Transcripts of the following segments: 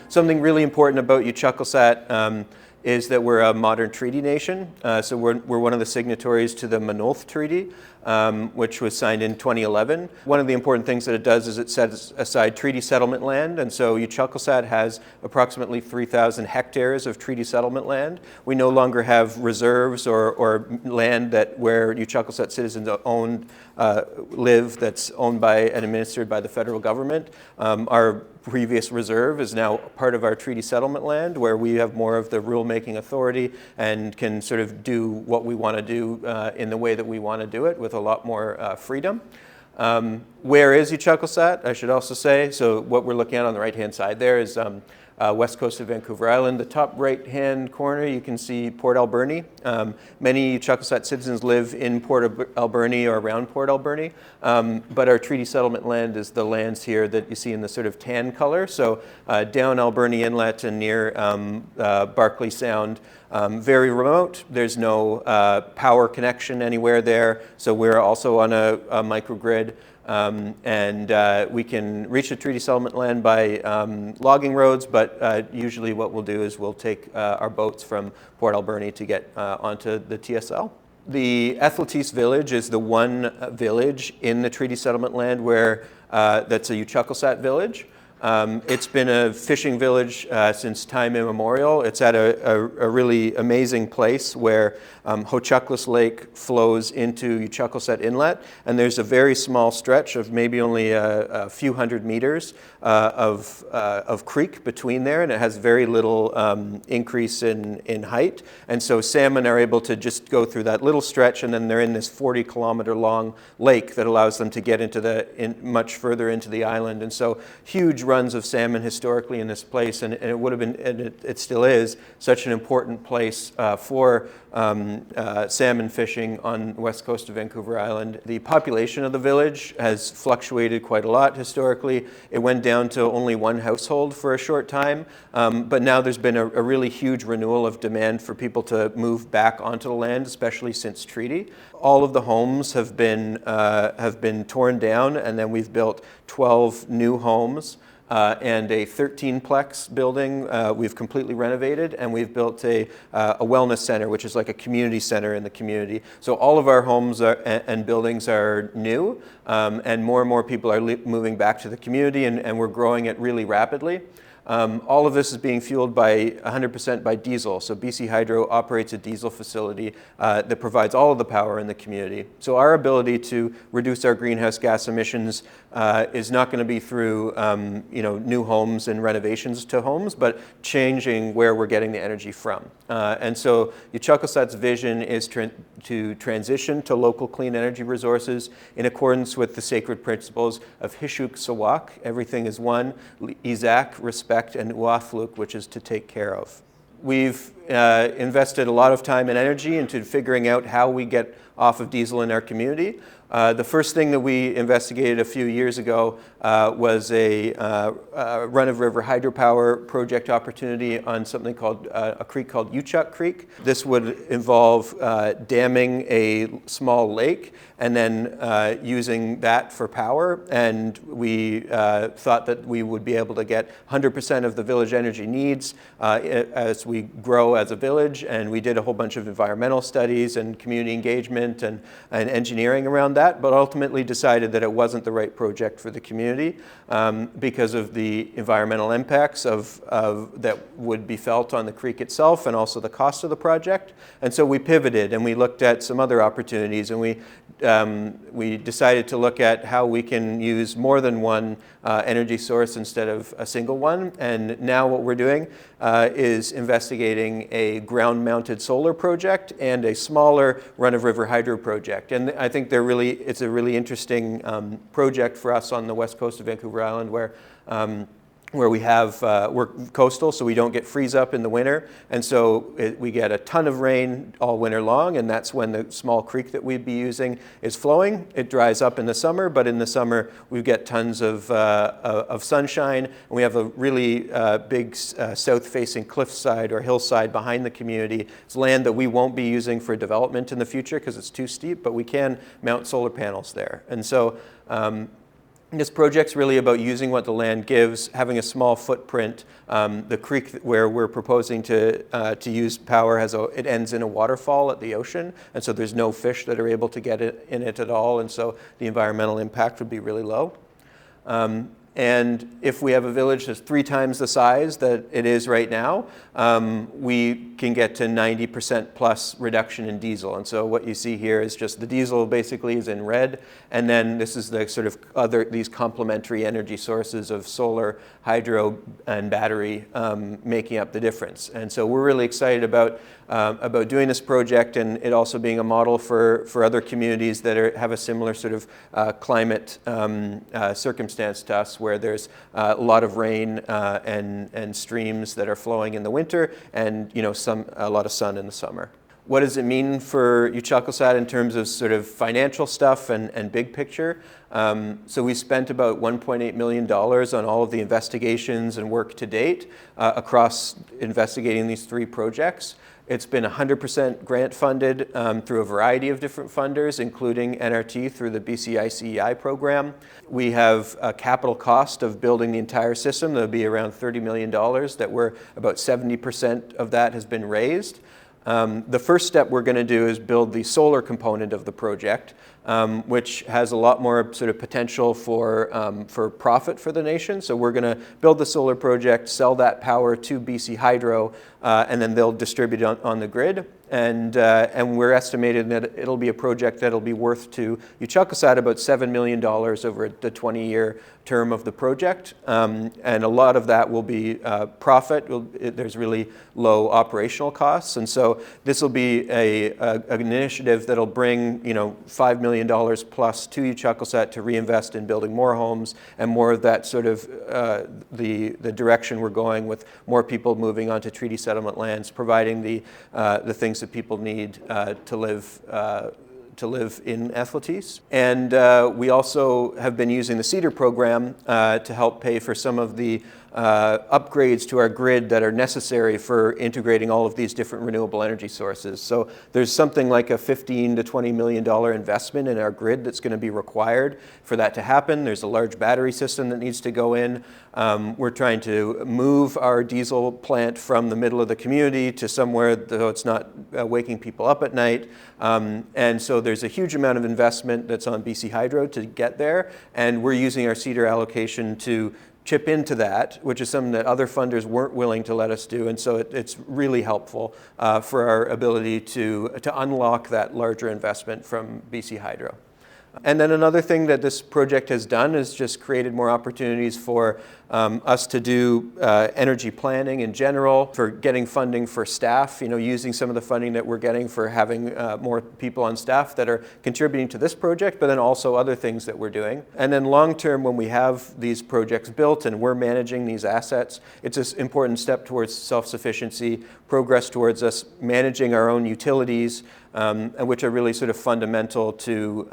Something really important about Uchucklesaht is that we're a modern treaty nation. So we're one of the signatories to the Manolth Treaty, which was signed in 2011. One of the important things that it does is it sets aside treaty settlement land, and so Uchucklesaht has approximately 3,000 hectares of treaty settlement land. We no longer have reserves or land where Uchucklesaht citizens live that's owned by and administered by the federal government. Our previous reserve is now part of our treaty settlement land, where we have more of the rule-making authority and can sort of do what we want to do in the way that we want to do it with a lot more freedom. Where is Uchucklesaht, I should also say? So what we're looking at on the right-hand side there is west coast of Vancouver Island. The top right-hand corner, you can see Port Alberni. Many Uchucklesaht citizens live in Port Alberni or around Port Alberni, but our treaty settlement land is the lands here that you see in the sort of tan color. So down Alberni Inlet and near Barkley Sound, very remote. There's no power connection anywhere there, so we're also on a microgrid. And we can reach the treaty settlement land by logging roads, but usually what we'll do is we'll take our boats from Port Alberni to get onto the TSL. The Athletes Village is the one village in the treaty settlement land where that's a Uchucklesaht village. It's been a fishing village since time immemorial. It's at a really amazing place where Uchucklesaht Lake flows into Uchucklesaht Inlet, and there's a very small stretch of maybe only a few hundred meters of creek between there, and it has very little increase in height. And so salmon are able to just go through that little stretch, and then they're in this 40-kilometer long lake that allows them to get into much further into the island. And so huge runs of salmon historically in this place, and it would have been, and it still is, such an important place for salmon fishing on the west coast of Vancouver Island. The population of the village has fluctuated quite a lot historically. It went down to only one household for a short time, but now there's been a really huge renewal of demand for people to move back onto the land, especially since treaty. All of the homes have been torn down, and then we've built 12 new homes. And a 13-plex building we've completely renovated, and we've built a wellness center, which is like a community center in the community. So all of our homes and buildings are new, and more people are moving back to the community, and we're growing it really rapidly. All of this is being fueled by 100% by diesel. So BC Hydro operates a diesel facility that provides all of the power in the community. So our ability to reduce our greenhouse gas emissions is not going to be through new homes and renovations to homes, but changing where we're getting the energy from. And so Uchucklesaht's vision is to transition to local clean energy resources in accordance with the sacred principles of Uchucklesaht, everything is one, Izak, respect, and Uathluk, which is to take care of. We've invested a lot of time and energy into figuring out how we get off of diesel in our community. The first thing that we investigated a few years ago was a run-of-river hydropower project opportunity on something called a creek called Uchuck Creek. This would involve damming a small lake and then using that for power. And we thought that we would be able to get 100% of the village energy needs as we grow as a village. And we did a whole bunch of environmental studies and community engagement and engineering around that, but ultimately decided that it wasn't the right project for the community because of the environmental impacts that would be felt on the creek itself and also the cost of the project. And so we pivoted and we looked at some other opportunities, and we decided to look at how we can use more than one energy source instead of a single one. And now what we're doing is investigating a ground-mounted solar project and a smaller run-of-river hydro project. And I think it's a really interesting project for us on the west coast of Vancouver Island, where we're coastal, so we don't get freeze up in the winter, and so we get a ton of rain all winter long, and that's when the small creek that we'd be using is flowing. It dries up in the summer, but in the summer we get tons of sunshine, and we have a really big south-facing cliffside or hillside behind the community. It's land that we won't be using for development in the future because it's too steep, but we can mount solar panels there. And so This project's really about using what the land gives, having a small footprint. The creek where we're proposing to use power it ends in a waterfall at the ocean, and so there's no fish that are able to get in it at all, and so the environmental impact would be really low. And if we have a village that's 3 times the size that it is right now, we can get to 90% plus reduction in diesel. And so what you see here is just the diesel basically is in red, and then this is the sort of these complementary energy sources of solar, hydro, and battery making up the difference. And so we're really excited about doing this project, and it also being a model for other communities that have a similar sort of climate circumstance to us, where there's a lot of rain and streams that are flowing in the winter, and a lot of sun in the summer. What does it mean for Uchucklesaht in terms of sort of financial stuff and big picture? So we spent about $1.8 million on all of the investigations and work to date across investigating these 3 projects. It's been 100% grant funded through a variety of different funders, including NRT through the BC ICEI program. We have a capital cost of building the entire system. That'll be around $30 million, about 70% of that has been raised. The first step we're going to do is build the solar component of the project, which has a lot more sort of potential for profit for the nation. So we're going to build the solar project, sell that power to BC Hydro, and then they'll distribute it on the grid. And we're estimating that it'll be a project that'll be worth to Uchucklesaht about $7 million over the 20-year term of the project. And a lot of that will be profit. There's really low operational costs. And so this will be an initiative that'll bring $5 million plus to Uchucklesaht to reinvest in building more homes, and more of that sort of the direction we're going, with more people moving onto treaty settlement lands, providing the things that people need to live in Athletes. And we also have been using the CEDAR program to help pay for some of the upgrades to our grid that are necessary for integrating all of these different renewable energy sources. So there's something like a $15 to $20 million investment in our grid that's going to be required for that to happen. There's a large battery system that needs to go in. We're trying to move our diesel plant from the middle of the community to somewhere though it's not waking people up at night. And so there's a huge amount of investment that's on BC Hydro to get there, and we're using our CEDAR allocation to chip into that, which is something that other funders weren't willing to let us do. And so it's really helpful for our ability to unlock that larger investment from BC Hydro. And then another thing that this project has done is just created more opportunities for us to do energy planning in general, for getting funding for staff, using some of the funding that we're getting for having more people on staff that are contributing to this project, but then also other things that we're doing. And then long term, when we have these projects built and we're managing these assets, it's an important step towards self-sufficiency, progress towards us managing our own utilities, which are really sort of fundamental to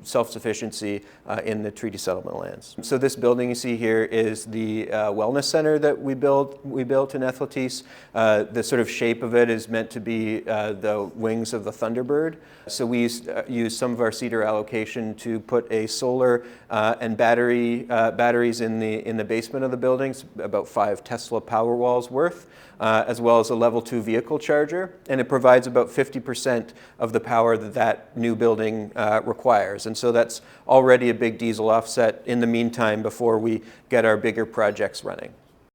self-sufficiency in the treaty settlement lands. So this building you see here is the wellness center that we built in Athletes. The sort of shape of it is meant to be the wings of the Thunderbird. So we used some of our CEDAR allocation to put a solar and batteries in the basement of the buildings, about 5 Tesla Powerwalls worth, as well as a level 2 vehicle charger, and it provides about 50% of the power that new building requires. And so that's already a big diesel offset in the meantime before we get our bigger projects running.